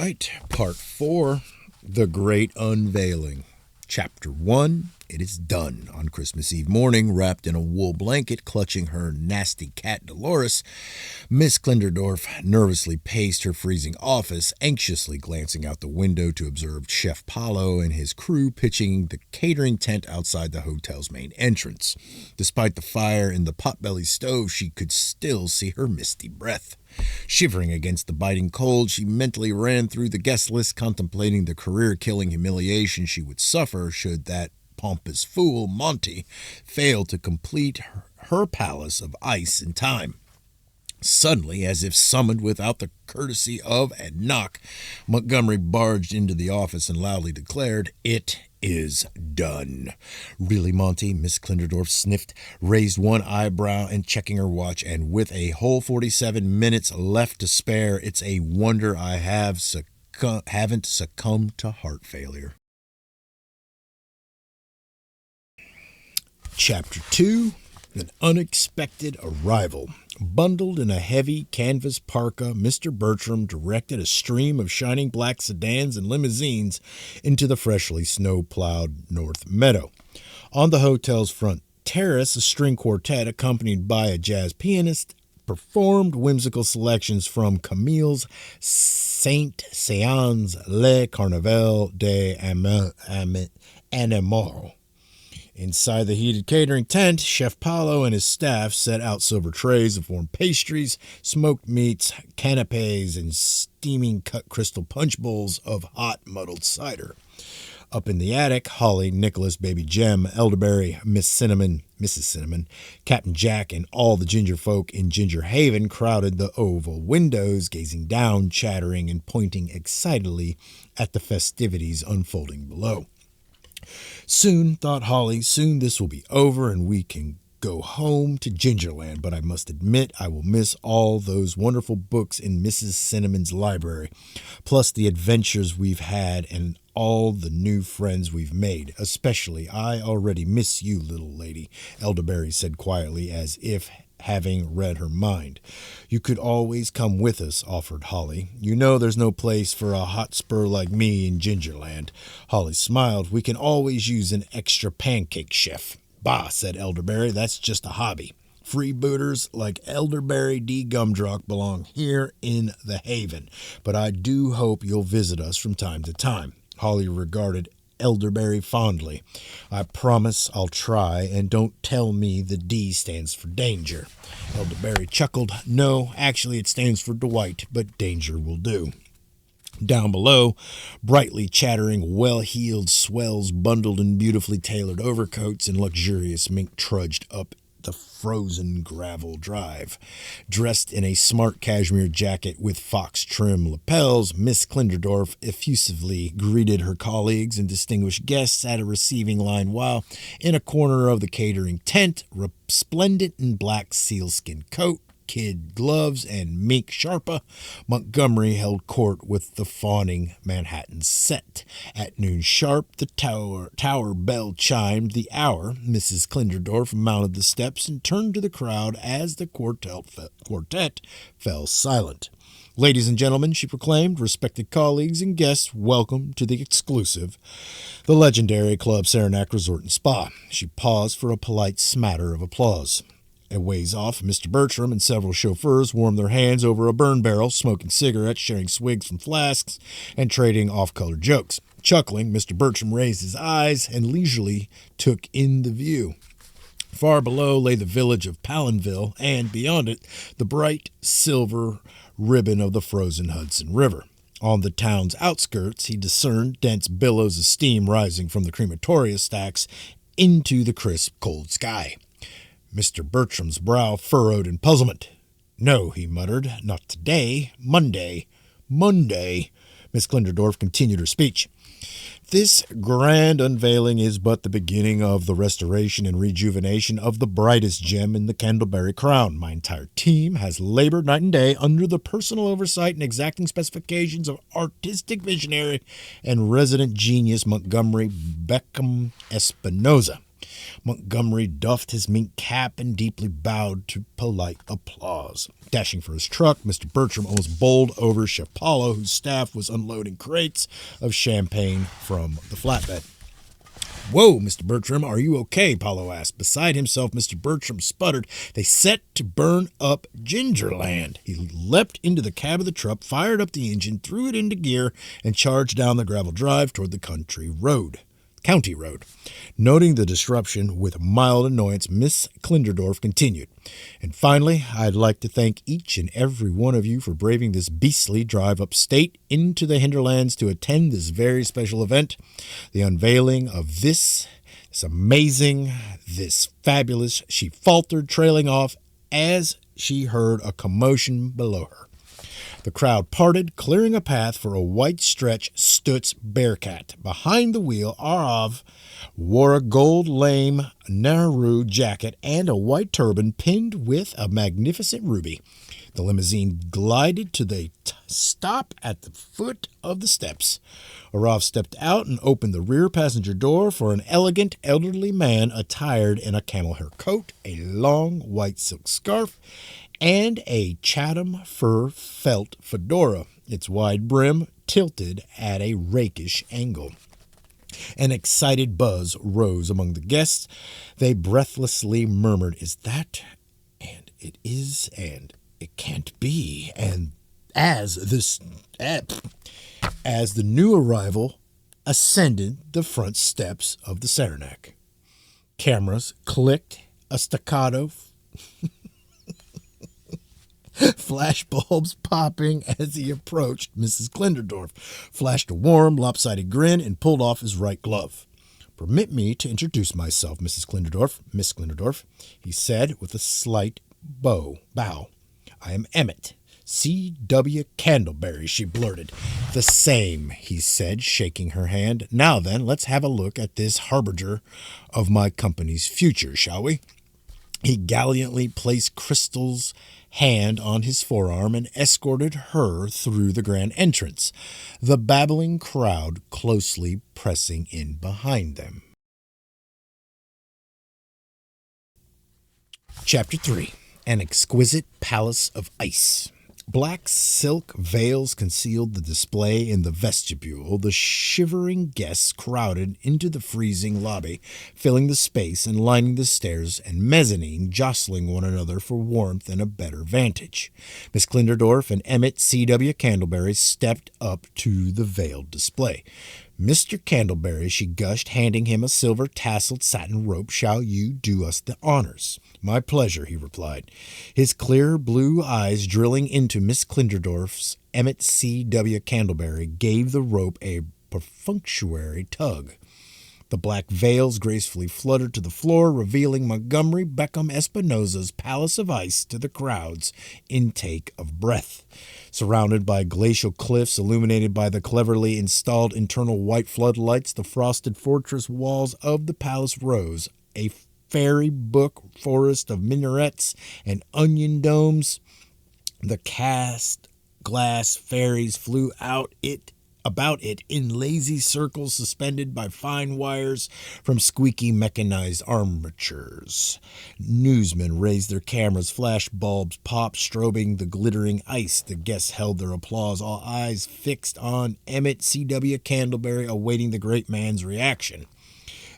right, Part 4, The Great Unveiling. Chapter 1, It is done. On Christmas Eve morning, wrapped in a wool blanket, clutching her nasty cat Dolores, Miss Klinderdorf nervously paced her freezing office, anxiously glancing out the window to observe Chef Paulo and his crew pitching the catering tent outside the hotel's main entrance. Despite the fire in the potbelly stove, she could still see her misty breath. Shivering against the biting cold, she mentally ran through the guest list, contemplating the career-killing humiliation she would suffer should that pompous fool, Monty, fail to complete her palace of ice in time. Suddenly, as if summoned without the courtesy of a knock, Montgomery barged into the office and loudly declared, "It is done." "Really, Monty?" Miss Klinderdorf sniffed, raised one eyebrow and checking her watch, and with a whole 47 minutes left to spare, it's a wonder I haven't succumbed to heart failure. Chapter 2, An Unexpected Arrival. Bundled in a heavy canvas parka, Mr. Bertram directed a stream of shining black sedans and limousines into the freshly snow-plowed North Meadow. On the hotel's front terrace, a string quartet accompanied by a jazz pianist performed whimsical selections from Camille's Saint-Saëns Le Carnaval des Animaux. Inside the heated catering tent, Chef Paulo and his staff set out silver trays of warm pastries, smoked meats, canapes, and steaming cut crystal punch bowls of hot muddled cider. Up in the attic, Holly, Nicholas, Baby Jem, Elderberry, Mrs. Cinnamon, Captain Jack, and all the ginger folk in Ginger Haven crowded the oval windows, gazing down, chattering, and pointing excitedly at the festivities unfolding below. Soon, thought Holly, soon this will be over and we can go home to Gingerland, but I must admit I will miss all those wonderful books in Mrs. Cinnamon's library, plus the adventures we've had and all the new friends we've made. Especially, I already miss you, little lady, Elderberry said quietly, as if having read her mind. "You could always come with us," offered Holly. "You know there's no place for a hotspur like me in Gingerland." Holly smiled. "We can always use an extra pancake, chef." "Bah," said Elderberry, "that's just a hobby. Freebooters like Elderberry D. Gumdrock belong here in the Haven, but I do hope you'll visit us from time to time." Holly regarded Elderberry fondly. "I promise I'll try, and don't tell me the D stands for danger." Elderberry chuckled. "No, actually it stands for Dwight, but danger will do." Down below, brightly chattering, well-heeled swells bundled in beautifully tailored overcoats and luxurious mink trudged up the frozen gravel drive. Dressed in a smart cashmere jacket with fox trim lapels, Miss Klinderdorf effusively greeted her colleagues and distinguished guests at a receiving line, while in a corner of the catering tent, resplendent in black sealskin coat, kid gloves, and mink sharpa, Montgomery held court with the fawning Manhattan set. At noon sharp, the tower bell chimed the hour. Mrs. Klinderdorf mounted the steps and turned to the crowd as the quartet fell silent. "Ladies and gentlemen," she proclaimed, "respected colleagues and guests, welcome to the exclusive, the legendary Club Saranac Resort and Spa." She paused for a polite smatter of applause. A ways off, Mr. Bertram and several chauffeurs warmed their hands over a burn barrel, smoking cigarettes, sharing swigs from flasks, and trading off-color jokes. Chuckling, Mr. Bertram raised his eyes and leisurely took in the view. Far below lay the village of Palinville, and beyond it, the bright silver ribbon of the frozen Hudson River. On the town's outskirts, he discerned dense billows of steam rising from the crematoria stacks into the crisp, cold sky. Mr. Bertram's brow furrowed in puzzlement. "No," he muttered, "not today. Monday. Miss Klinderdorf continued her speech. "This grand unveiling is but the beginning of the restoration and rejuvenation of the brightest gem in the Candleberry crown. My entire team has labored night and day under the personal oversight and exacting specifications of artistic visionary and resident genius Montgomery Beckham Espinosa. Montgomery doffed his mink cap and deeply bowed to polite applause. Dashing for his truck, Mr. Bertram almost bowled over Chef Paulo, whose staff was unloading crates of champagne from the flatbed. "Whoa, Mr. Bertram, are you okay?" Paulo asked. Beside himself, Mr. Bertram sputtered. "They set to burn up Gingerland." He leapt into the cab of the truck, fired up the engine, threw it into gear, and charged down the gravel drive toward the county road. Noting the disruption with mild annoyance, Miss Klinderdorf continued. "And finally, I'd like to thank each and every one of you for braving this beastly drive upstate into the hinterlands to attend this very special event, the unveiling of this amazing, this fabulous," she faltered, trailing off as she heard a commotion below her. The crowd parted, clearing a path for a white stretch Stutz Bearcat. Behind the wheel, Arav wore a gold lame Nehru jacket and a white turban pinned with a magnificent ruby. The limousine glided to the stop at the foot of the steps. Arav stepped out and opened the rear passenger door for an elegant, elderly man attired in a camel hair coat, a long white silk scarf, and a Chatham fur felt fedora, its wide brim tilted at a rakish angle. An excited buzz rose among the guests. They breathlessly murmured, "Is that? And it is, and it can't be." And as the new arrival ascended the front steps of the Saranac, cameras clicked a staccato, flash bulbs popping as he approached. Mrs. Klinderdorf flashed a warm, lopsided grin and pulled off his right glove. "Permit me to introduce myself, Miss Klinderdorf," he said with a slight bow. "I am Emmett C.W. Candleberry," she blurted. "The same," he said, shaking her hand. "Now then, let's have a look at this harbinger of my company's future, shall we?" He gallantly placed Crystal's hand on his forearm and escorted her through the grand entrance, the babbling crowd closely pressing in behind them. Chapter 3. An Exquisite Palace of Ice. Black silk veils concealed the display in the vestibule. The shivering guests crowded into the freezing lobby, filling the space and lining the stairs and mezzanine, jostling one another for warmth and a better vantage. Miss Klinderdorf and Emmett C.W. Candleberry stepped up to the veiled display. "Mr. Candleberry," she gushed, handing him a silver tasseled satin rope, "shall you do us the honors?" "My pleasure," he replied, his clear blue eyes drilling into Miss Klinderdorf's. Emmett C.W. Candleberry gave the rope a perfunctory tug. The black veils gracefully fluttered to the floor, revealing Montgomery Beckham Espinosa's Palace of Ice to the crowd's intake of breath. Surrounded by glacial cliffs, illuminated by the cleverly installed internal white floodlights, the frosted fortress walls of the palace rose, a fairy book forest of minarets and onion domes. The cast glass fairies flew about it in lazy circles suspended by fine wires from squeaky mechanized armatures. Newsmen raised their cameras, flash bulbs popped, strobing the glittering ice. The guests held their applause, all eyes fixed on Emmett C.W. Candleberry, awaiting the great man's reaction.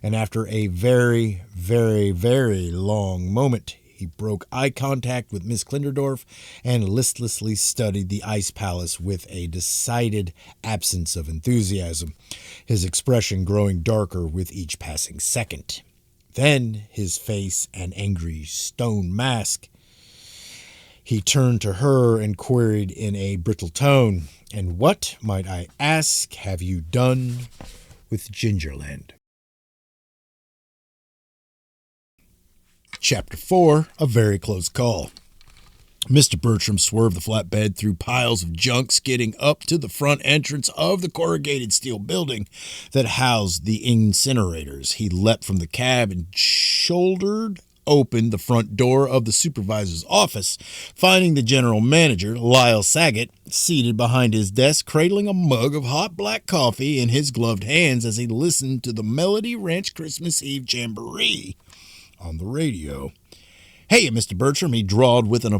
And after a very, very, very long moment, he broke eye contact with Miss Klinderdorf and listlessly studied the ice palace with a decided absence of enthusiasm, his expression growing darker with each passing second. Then, his face an angry stone mask, he turned to her and queried in a brittle tone, "And what, might I ask, have you done with Gingerland?" Chapter 4. A Very Close Call. Mr. Bertram swerved the flatbed through piles of junk, skidding up to the front entrance of the corrugated steel building that housed the incinerators. He leapt from the cab and shouldered opened the front door of the supervisor's office, finding the general manager, Lyle Saget, seated behind his desk, cradling a mug of hot black coffee in his gloved hands as he listened to the Melody Ranch Christmas Eve Jamboree on the radio. "Hey, Mr. Bertram," he drawled with an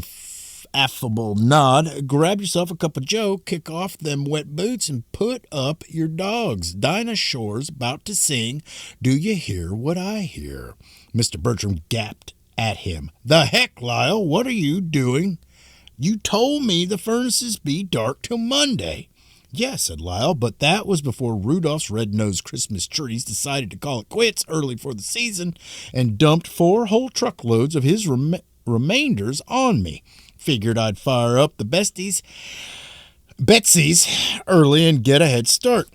affable nod. "Grab yourself a cup of joe, kick off them wet boots, and put up your dogs. Dinah Shore's about to sing 'Do You Hear What I Hear?'" Mr. Bertram gaped at him. "The heck, Lyle, what are you doing? You told me the furnaces be dark till Monday." "Yes," said Lyle, "but that was before Rudolph's red-nosed Christmas trees decided to call it quits early for the season and dumped 4 whole truckloads of his remainders on me. Figured I'd fire up the Betsy's early and get a head start."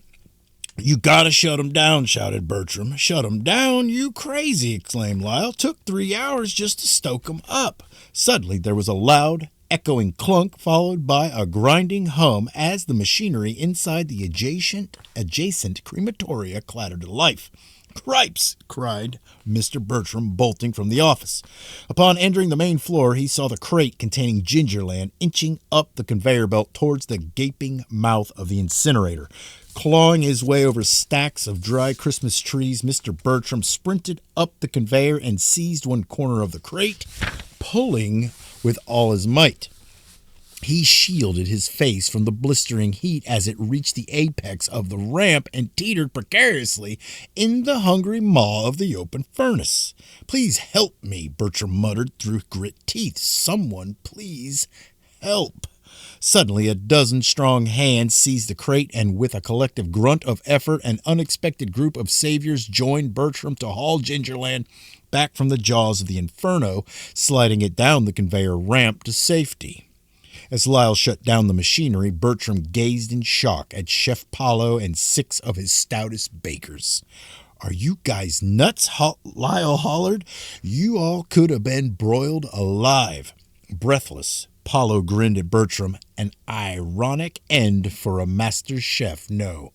"You gotta shut 'em down," shouted Bertram. "Shut 'em down? You crazy!" exclaimed Lyle. "Took 3 hours just to stoke 'em up." Suddenly there was a loud, echoing clunk followed by a grinding hum as the machinery inside the adjacent crematoria clattered to life. "Cripes!" cried Mr. Bertram, bolting from the office. Upon entering the main floor, he saw the crate containing Gingerland inching up the conveyor belt towards the gaping mouth of the incinerator. Clawing his way over stacks of dry Christmas trees, Mr. Bertram sprinted up the conveyor and seized one corner of the crate, pulling with all his might. He shielded his face from the blistering heat as it reached the apex of the ramp and teetered precariously in the hungry maw of the open furnace. "Please help me," Bertram muttered through grit teeth. "Someone please help." Suddenly, a dozen strong hands seized the crate, and with a collective grunt of effort, an unexpected group of saviors joined Bertram to haul Gingerland back from the jaws of the inferno, sliding it down the conveyor ramp to safety. As Lyle shut down the machinery, Bertram gazed in shock at Chef Paulo and 6 of his stoutest bakers. "Are you guys nuts?" Lyle hollered. "You all could have been broiled alive." Breathless, Paulo grinned at Bertram. An ironic end for a master chef, no.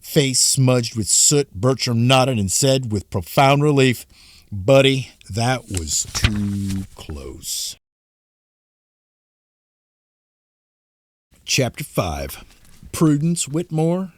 Face smudged with soot, Bertram nodded and said with profound relief, "Buddy, that was too close." Chapter 5. Prudence Whitmore,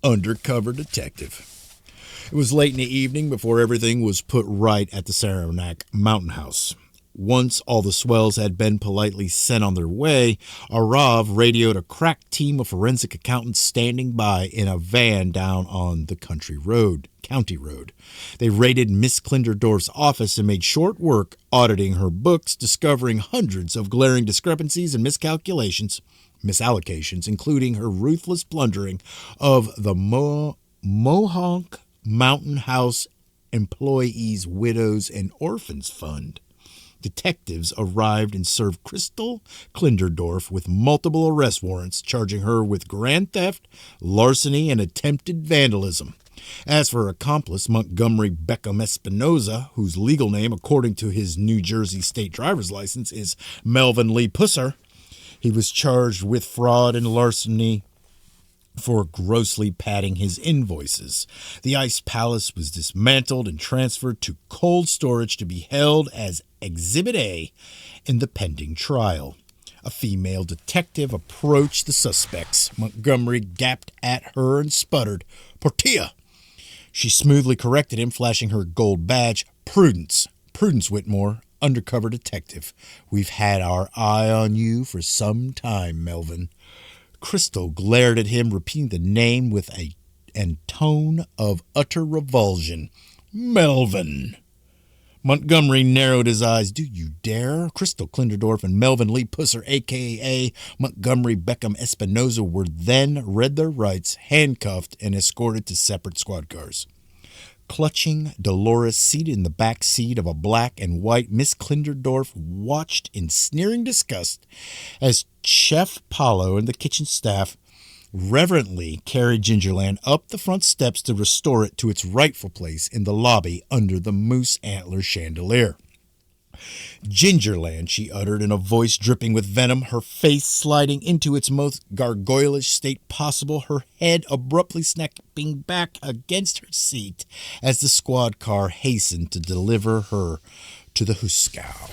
Undercover Detective. It was late in the evening before everything was put right at the Saranac Mountain House. Once all the swells had been politely sent on their way, Arav radioed a crack team of forensic accountants standing by in a van down on the county road. They raided Miss Klinderdorf's office and made short work auditing her books, discovering hundreds of glaring discrepancies and misallocations, including her ruthless plundering of the Mohonk Mountain House Employees, Widows, and Orphans Fund. Detectives arrived and served Crystal Klinderdorf with multiple arrest warrants, charging her with grand theft, larceny, and attempted vandalism. As for her accomplice, Montgomery Beckham Espinoza, whose legal name, according to his New Jersey state driver's license, is Melvin Lee Pusser, he was charged with fraud and larceny for grossly padding his invoices. The Ice Palace was dismantled and transferred to cold storage to be held as Exhibit A in the pending trial. A female detective approached the suspects. Montgomery gaped at her and sputtered, "Portia!" She smoothly corrected him, flashing her gold badge. Prudence Whitmore, Undercover Detective. We've had our eye on you for some time, Melvin." Crystal glared at him, repeating the name with a tone of utter revulsion. "Melvin." Montgomery narrowed his eyes. "Do you dare?" Crystal Klinderdorf and Melvin Lee Pusser, a.k.a. Montgomery Beckham Espinoza, were then read their rights, handcuffed, and escorted to separate squad cars. Clutching Dolores seated in the back seat of a black and white, Miss Klinderdorf watched in sneering disgust as Chef Paulo and the kitchen staff reverently carried Gingerland up the front steps to restore it to its rightful place in the lobby under the moose antler chandelier. "Gingerland," she uttered in a voice dripping with venom, her face sliding into its most gargoylish state possible, her head abruptly snapping back against her seat as the squad car hastened to deliver her to the Huskow.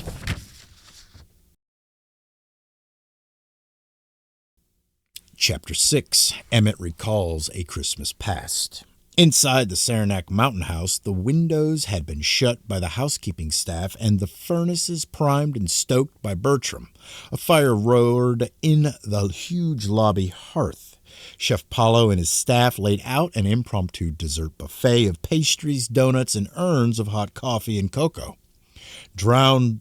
Chapter 6. Emmett Recalls a Christmas Past. Inside the Saranac Mountain House, the windows had been shut by the housekeeping staff and the furnaces primed and stoked by Bertram. A fire roared in the huge lobby hearth. Chef Paulo and his staff laid out an impromptu dessert buffet of pastries, donuts, and urns of hot coffee and cocoa. Drawn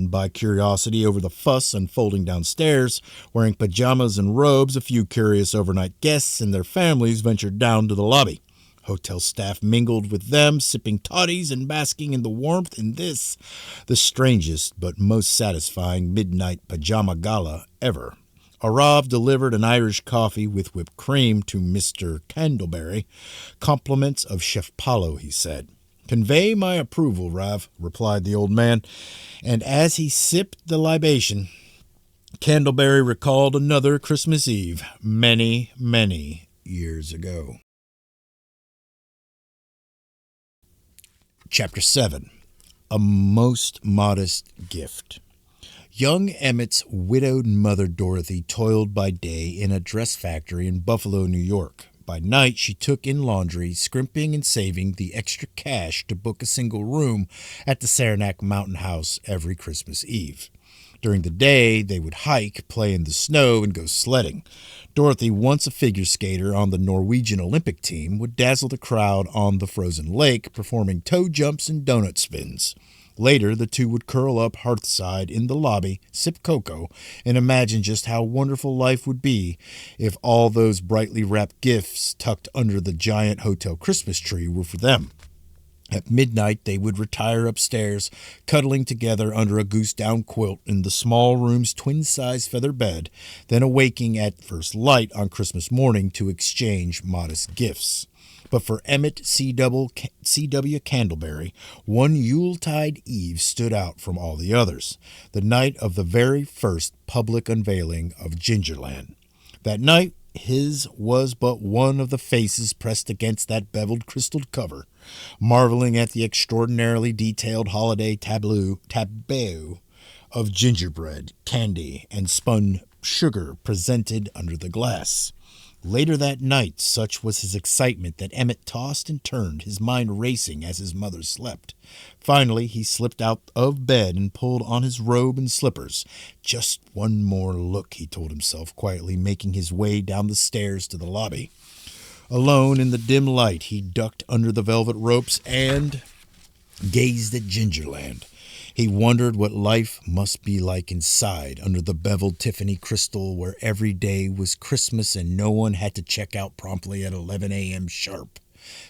by curiosity over the fuss unfolding downstairs, wearing pajamas and robes, a few curious overnight guests and their families ventured down to the lobby. Hotel staff mingled with them, sipping toddies and basking in the warmth in this, the strangest but most satisfying midnight pajama gala ever. Arav delivered an Irish coffee with whipped cream to Mr. Candleberry. Compliments of Chef Paulo, he said. "Convey my approval, Rav," replied the old man, and as he sipped the libation, Candleberry recalled another Christmas Eve, many, many years ago. Chapter 7. A Most Modest Gift. Young Emmett's widowed mother Dorothy toiled by day in a dress factory in Buffalo, New York. By night, she took in laundry, scrimping and saving the extra cash to book a single room at the Saranac Mountain House every Christmas Eve. During the day, they would hike, play in the snow, and go sledding. Dorothy, once a figure skater on the Norwegian Olympic team, would dazzle the crowd on the frozen lake, performing toe jumps and donut spins. Later, the two would curl up hearthside in the lobby, sip cocoa, and imagine just how wonderful life would be if all those brightly wrapped gifts tucked under the giant hotel Christmas tree were for them. At midnight, they would retire upstairs, cuddling together under a goose-down quilt in the small room's twin-size feather bed, then awaking at first light on Christmas morning to exchange modest gifts. But for Emmett C.W. Candleberry, one Yuletide Eve stood out from all the others, the night of the very first public unveiling of Gingerland. That night, his was but one of the faces pressed against that beveled crystal cover, marveling at the extraordinarily detailed holiday tableau of gingerbread, candy, and spun sugar presented under the glass. Later that night, such was his excitement that Emmett tossed and turned, his mind racing as his mother slept. Finally, he slipped out of bed and pulled on his robe and slippers. Just one more look, he told himself, quietly making his way down the stairs to the lobby. Alone in the dim light, he ducked under the velvet ropes and gazed at Gingerland. He wondered what life must be like inside, under the beveled Tiffany crystal, where every day was Christmas and no one had to check out promptly at 11 a.m. sharp.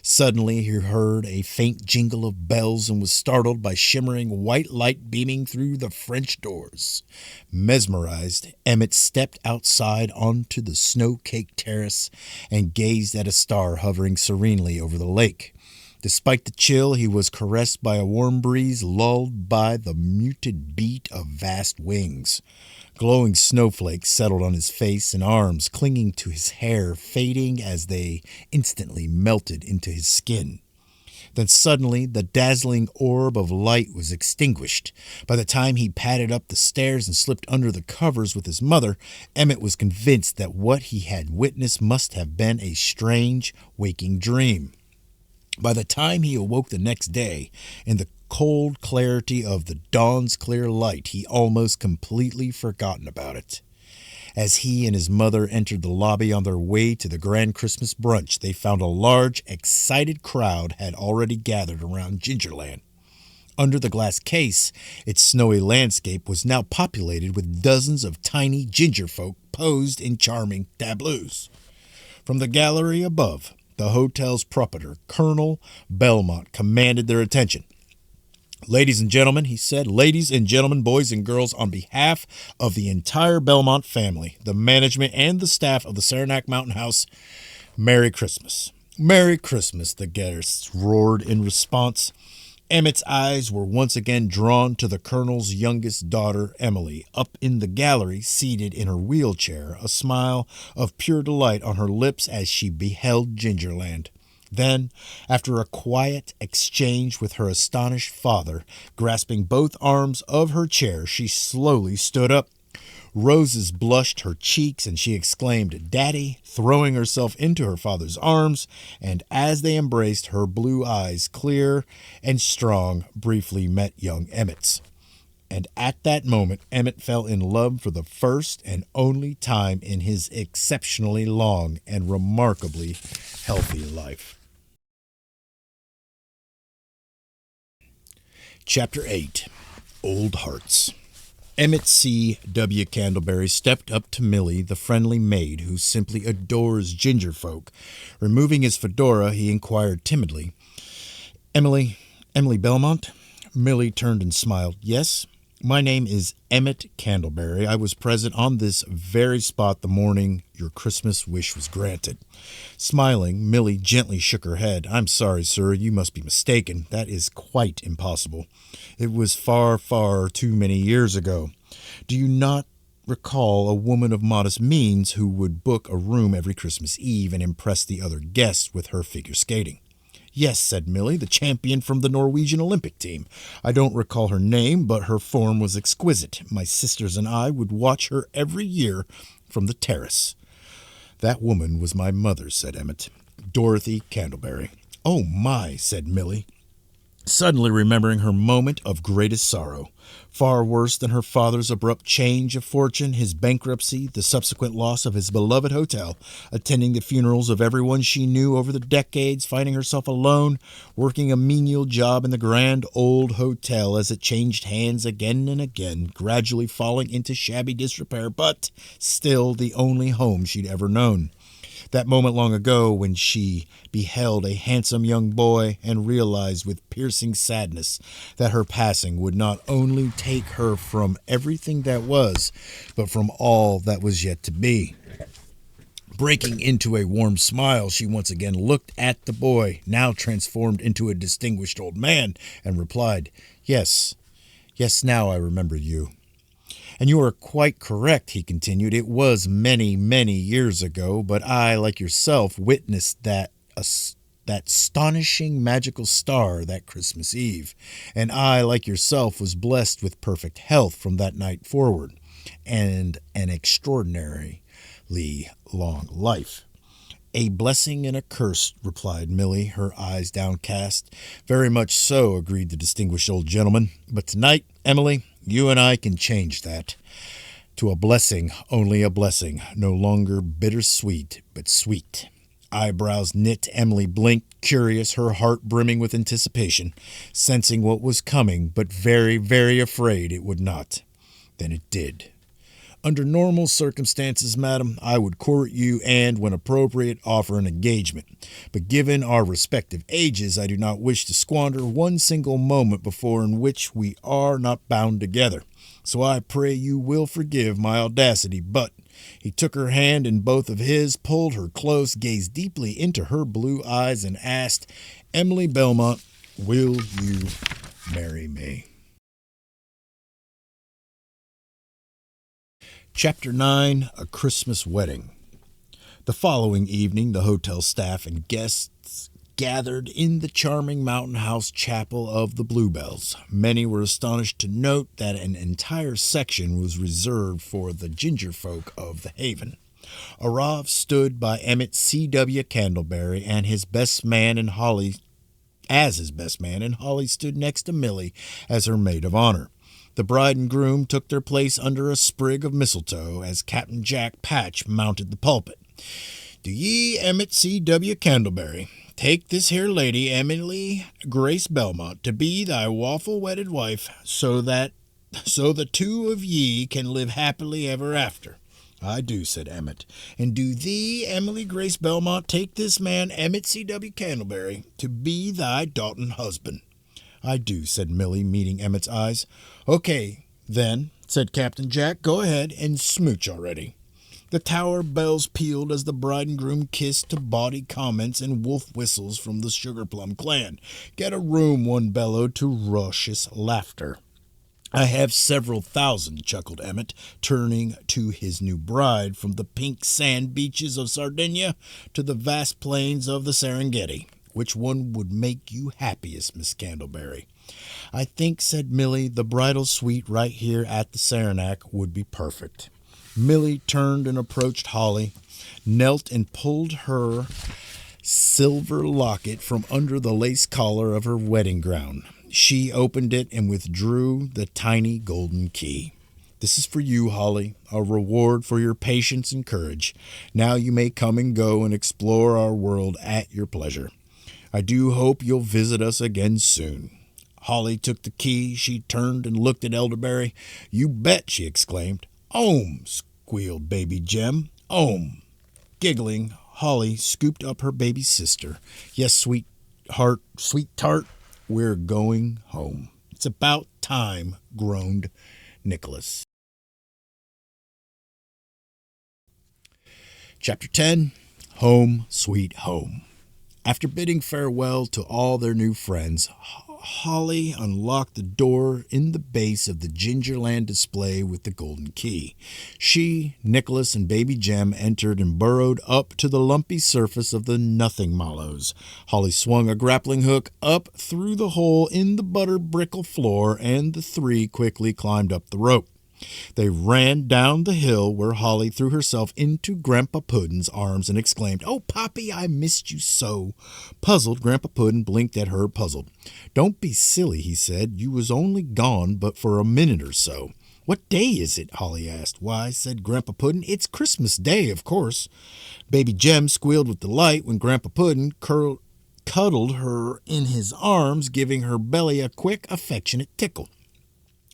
Suddenly he heard a faint jingle of bells and was startled by shimmering white light beaming through the French doors. Mesmerized, Emmett stepped outside onto the snow-caked terrace and gazed at a star hovering serenely over the lake. Despite the chill, he was caressed by a warm breeze, lulled by the muted beat of vast wings. Glowing snowflakes settled on his face and arms, clinging to his hair, fading as they instantly melted into his skin. Then suddenly, the dazzling orb of light was extinguished. By the time he padded up the stairs and slipped under the covers with his mother, Emmett was convinced that what he had witnessed must have been a strange, waking dream. By the time he awoke the next day, in the cold clarity of the dawn's clear light, he almost completely forgotten about it. As he and his mother entered the lobby on their way to the grand Christmas brunch, they found a large, excited crowd had already gathered around Gingerland. Under the glass case, its snowy landscape was now populated with dozens of tiny ginger folk posed in charming tableaus. From the gallery above, the hotel's proprietor, Colonel Belmont, commanded their attention. "Ladies and gentlemen," he said, "ladies and gentlemen, boys and girls, on behalf of the entire Belmont family, the management, and the staff of the Saranac Mountain House, Merry Christmas." "Merry Christmas," the guests roared in response. Emmett's eyes were once again drawn to the colonel's youngest daughter, Emily, up in the gallery, seated in her wheelchair, a smile of pure delight on her lips as she beheld Gingerland. Then, after a quiet exchange with her astonished father, grasping both arms of her chair, she slowly stood up. Roses blushed her cheeks, and she exclaimed, "Daddy," throwing herself into her father's arms, and as they embraced, her blue eyes, clear and strong, briefly met young Emmett's. And at that moment, Emmett fell in love for the first and only time in his exceptionally long and remarkably healthy life. Chapter 8. Old Hearts. Emmett C. W. Candleberry stepped up to Millie, the friendly maid who simply adores ginger folk. Removing his fedora, he inquired timidly, Emily Belmont?" Millie turned and smiled. "Yes, my name is Emmett Candleberry. I was present on this very spot the morning your Christmas wish was granted." Smiling, Millie gently shook her head. "I'm sorry, sir, you must be mistaken. That is quite impossible. It was far, far too many years ago. Do you not recall a woman of modest means who would book a room every Christmas Eve and impress the other guests with her figure skating?" "Yes," said Millie, "the champion from the Norwegian Olympic team. I don't recall her name, but her form was exquisite. My sisters and I would watch her every year from the terrace." "That woman was my mother," said Emmett. "Dorothy Candleberry." "Oh, my," said Millie, suddenly remembering her moment of greatest sorrow. Far worse than her father's abrupt change of fortune, his bankruptcy, the subsequent loss of his beloved hotel, attending the funerals of everyone she knew over the decades, finding herself alone, working a menial job in the grand old hotel as it changed hands again and again, gradually falling into shabby disrepair, but still the only home she'd ever known. That moment long ago when she beheld a handsome young boy and realized with piercing sadness that her passing would not only take her from everything that was, but from all that was yet to be. Breaking into a warm smile, she once again looked at the boy, now transformed into a distinguished old man, and replied, Yes, now I remember you." "And you are quite correct," he continued. "It was many, many years ago, but I, like yourself, witnessed that astonishing magical star that Christmas Eve. And I, like yourself, was blessed with perfect health from that night forward, and an extraordinarily long life." "A blessing and a curse," replied Millie, her eyes downcast. "Very much so," agreed the distinguished old gentleman. "But tonight, Emily, you and I can change that to a blessing, only a blessing, no longer bittersweet, but sweet." Eyebrows knit, Emily blinked, curious, her heart brimming with anticipation, sensing what was coming, but very, very afraid it would not. Then it did. "Under normal circumstances, madam, I would court you and, when appropriate, offer an engagement. But given our respective ages, I do not wish to squander one single moment before in which we are not bound together. So I pray you will forgive my audacity, but—" He took her hand in both of his, pulled her close, gazed deeply into her blue eyes, and asked, "Emily Belmont, will you marry me?" Chapter 9. A Christmas Wedding. The following evening, the hotel staff and guests gathered in the charming mountain house chapel of the Bluebells. Many were astonished to note that an entire section was reserved for the ginger folk of the Haven. Arav stood by Emmett C. W. Candleberry and his best man, and Holly stood next to Millie as her maid of honor. The bride and groom took their place under a sprig of mistletoe as Captain Jack Patch mounted the pulpit. "Do ye, Emmett C. W. Candleberry, take this here lady, Emily Grace Belmont, to be thy lawful wedded wife, so the two of ye can live happily ever after?" "I do," said Emmett. "And do thee, Emily Grace Belmont, take this man, Emmett C. W. Candleberry, to be thy daughtin' husband?" "I do," said Millie, meeting Emmett's eyes. "Okay, then," said Captain Jack, "go ahead and smooch already." The tower bells pealed as the bride and groom kissed to bawdy comments and wolf whistles from the Sugarplum clan. "Get a room," one bellowed to raucous laughter. "I have several thousand," chuckled Emmett, turning to his new bride, "from the pink sand beaches of Sardinia to the vast plains of the Serengeti. Which one would make you happiest, Miss Candleberry? I think, said Millie, the bridal suite right here at the Saranac would be perfect. Millie turned and approached Holly, knelt and pulled her silver locket from under the lace collar of her wedding gown. She opened it and withdrew the tiny golden key. This is for you, Holly, a reward for your patience and courage. Now you may come and go and explore our world at your pleasure. I do hope you'll visit us again soon. Holly took the key. She turned and looked at Elderberry. You bet, she exclaimed. Ohm, squealed baby Jem. Ohm. Giggling, Holly scooped up her baby sister. Yes, sweetheart, sweet tart, we're going home. It's about time, groaned Nicholas. Chapter 10, Home Sweet Home. After bidding farewell to all their new friends, Holly unlocked the door in the base of the Gingerland display with the golden key. She, Nicholas, and baby Jem entered and burrowed up to the lumpy surface of the nothing mallows. Holly swung a grappling hook up through the hole in the butter brickle floor, and the three quickly climbed up the rope. They ran down the hill where Holly threw herself into Grandpa Puddin's arms and exclaimed, "Oh, Poppy, I missed you so." Puzzled, Grandpa Puddin blinked at her puzzled. "Don't be silly," he said. "You was only gone but for a minute or so." "What day is it?" Holly asked. "Why," said Grandpa Puddin, "it's Christmas Day, of course." Baby Jem squealed with delight when Grandpa Puddin cuddled her in his arms, giving her belly a quick, affectionate tickle.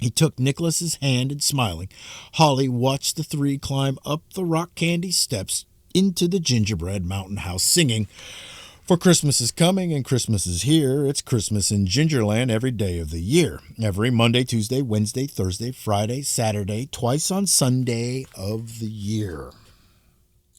He took Nicholas's hand and, smiling, Holly watched the three climb up the rock candy steps into the gingerbread mountain house, singing, "For Christmas is coming and Christmas is here. It's Christmas in Gingerland every day of the year. Every Monday, Tuesday, Wednesday, Thursday, Friday, Saturday, twice on Sunday of the year."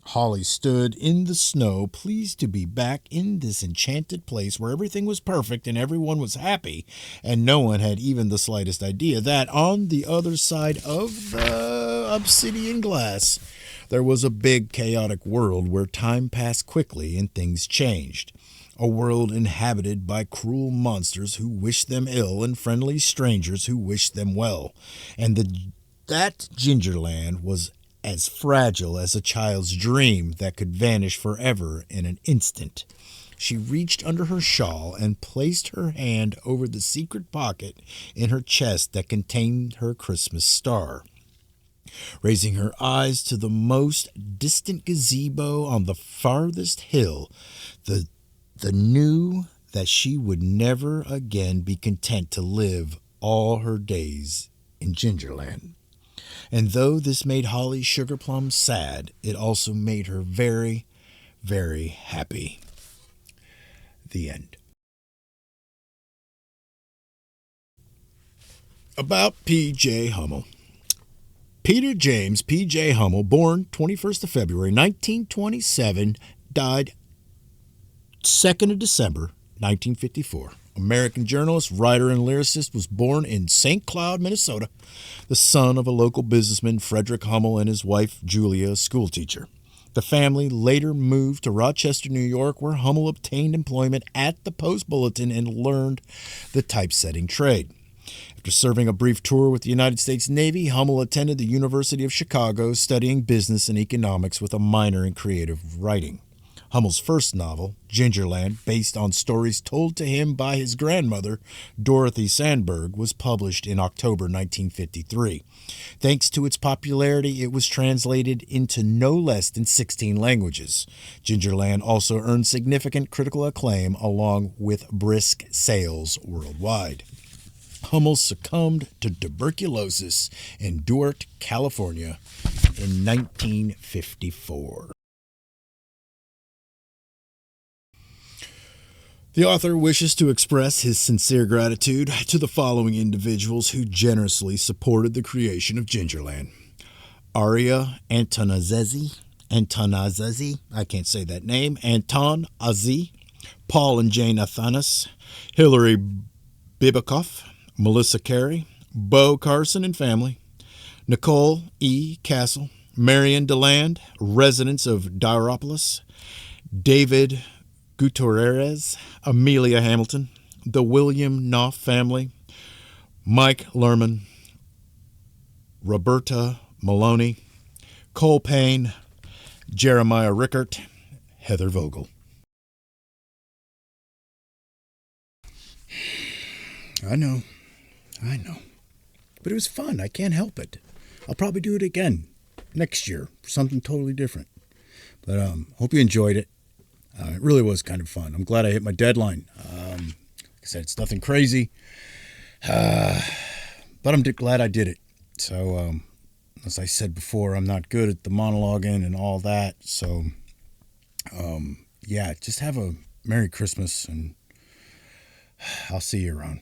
Holly stood in the snow, pleased to be back in this enchanted place where everything was perfect and everyone was happy, and no one had even the slightest idea that on the other side of the obsidian glass there was a big chaotic world where time passed quickly and things changed. A world inhabited by cruel monsters who wished them ill and friendly strangers who wished them well. And that Gingerland was as fragile as a child's dream that could vanish forever in an instant. She reached under her shawl and placed her hand over the secret pocket in her chest that contained her Christmas star. Raising her eyes to the most distant gazebo on the farthest hill, the knew that she would never again be content to live all her days in Gingerland. And though this made Holly Sugarplum sad, it also made her very, very happy. The end. About P.J. Hummel. Peter James P.J. Hummel, born 21st of February 1927, died 2nd of December 1954. American journalist, writer, and lyricist, was born in St. Cloud, Minnesota, the son of a local businessman, Frederick Hummel, and his wife, Julia, a schoolteacher. The family later moved to Rochester, New York, where Hummel obtained employment at the Post-Bulletin and learned the typesetting trade. After serving a brief tour with the United States Navy, Hummel attended the University of Chicago, studying business and economics with a minor in creative writing. Hummel's first novel, Gingerland, based on stories told to him by his grandmother, Dorothy Sandberg, was published in October 1953. Thanks to its popularity, it was translated into no less than 16 languages. Gingerland also earned significant critical acclaim along with brisk sales worldwide. Hummel succumbed to tuberculosis in Duarte, California in 1954. The author wishes to express his sincere gratitude to the following individuals who generously supported the creation of Gingerland: Aria Antonazzi, I can't say that name, Anton Azzi, Paul and Jane Athanas, Hilary Bibakoff, Melissa Carey, Bo Carson and family, Nicole E. Castle, Marion DeLand, residents of Diaropolis, David Gutierrez, Amelia Hamilton, the William Knopf family, Mike Lerman, Roberta Maloney, Cole Payne, Jeremiah Rickert, Heather Vogel. I know. But it was fun. I can't help it. I'll probably do it again next year for something totally different. But hope you enjoyed it. It really was kind of fun. I'm glad I hit my deadline. Like I said, it's nothing crazy. But I'm glad I did it. So, as I said before, I'm not good at the monologuing and all that. So, yeah, just have a Merry Christmas, and I'll see you around.